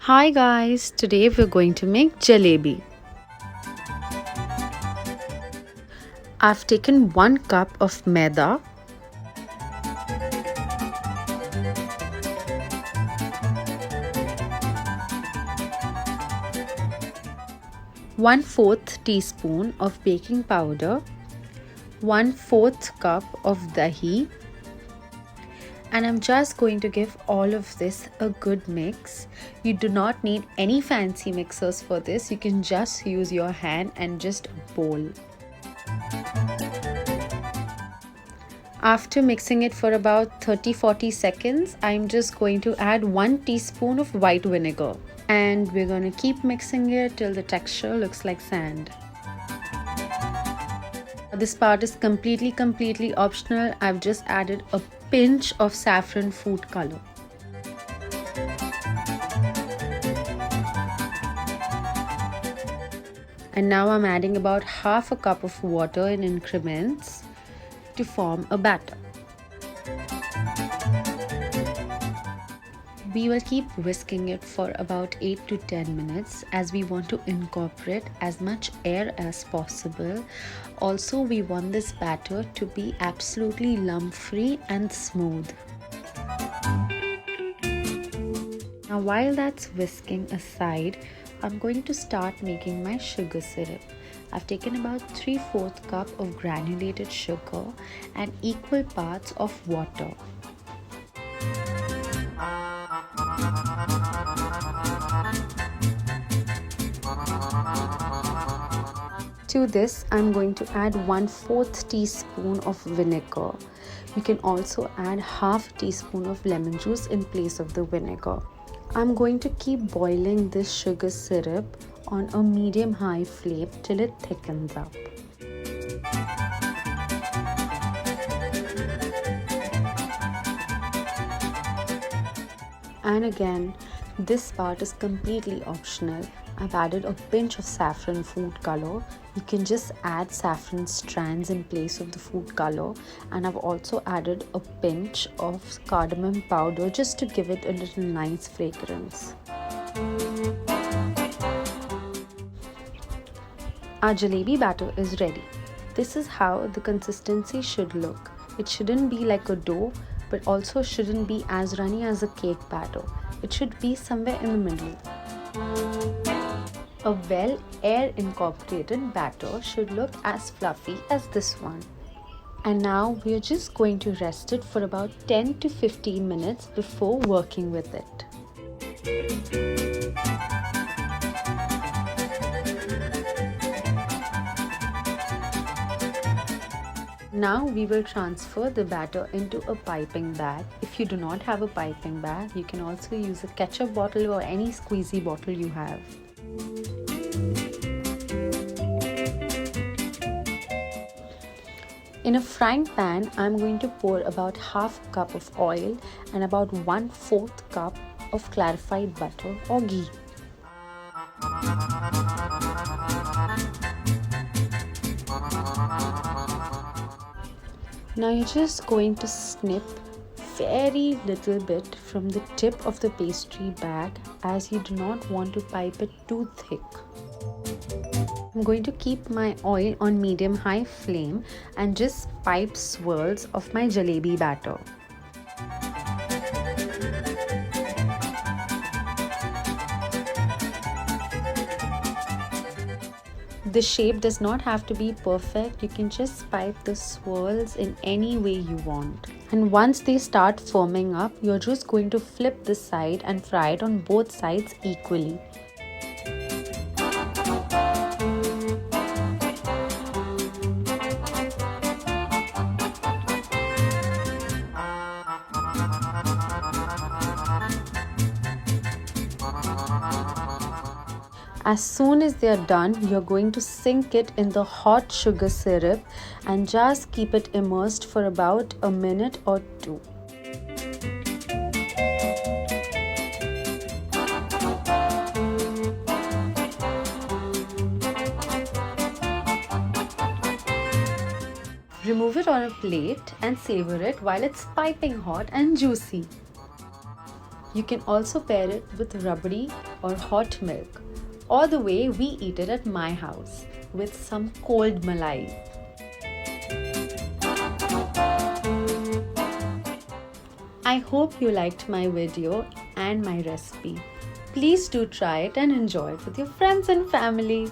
Hi guys, today we're going to make jalebi. I've taken 1 cup of maida, 1/4 teaspoon of baking powder, 1/4 cup of dahi, and I'm just going to give all of this a good mix. You do not need any fancy mixers for this. You can just use your hand and just bowl. After mixing it for about 30-40 seconds, I'm just going to add 1 teaspoon of white vinegar. And we're going to keep mixing it till the texture looks like sand. This part is completely optional. I've just added a pinch of saffron food color. And now I'm adding about half a cup of water in increments to form a batter. We will keep whisking it for about 8 to 10 minutes as we want to incorporate as much air as possible. Also, we want this batter to be absolutely lump-free and smooth. Now, while that's whisking aside, I'm going to start making my sugar syrup. I've taken about 3/4 cup of granulated sugar and equal parts of water. To this, I'm going to add 1/4 teaspoon of vinegar. You can also add half teaspoon of lemon juice in place of the vinegar. I'm going to keep boiling this sugar syrup on a medium-high flame till it thickens up. And again, this part is completely optional. I've added a pinch of saffron food color. You can just add saffron strands in place of the food color, and I've also added a pinch of cardamom powder just to give it a little nice fragrance. Our jalebi batter is ready. This is how the consistency should look. It shouldn't be like a dough, but also shouldn't be as runny as a cake batter. It should be somewhere in the middle. A well air incorporated batter should look as fluffy as this one. And now we are just going to rest it for about 10 to 15 minutes before working with it. Now we will transfer the batter into a piping bag. If you do not have a piping bag, you can also use a ketchup bottle or any squeezy bottle you have. In a frying pan, I'm going to pour about half a cup of oil and about 1/4 cup of clarified butter or ghee. Now you're just going to snip very little bit from the tip of the pastry bag as you do not want to pipe it too thick. I'm going to keep my oil on medium-high flame and just pipe swirls of my jalebi batter. The shape does not have to be perfect. You can just pipe the swirls in any way you want. And once they start firming up, you're just going to flip this side and fry it on both sides equally. As soon as they are done, you're going to sink it in the hot sugar syrup and just keep it immersed for about a minute or two. Remove it on a plate and savor it while it's piping hot and juicy. You can also pair it with rubbery or hot milk, or the way we eat it at my house, with some cold malai. I hope you liked my video and my recipe. Please do try it and enjoy it with your friends and family.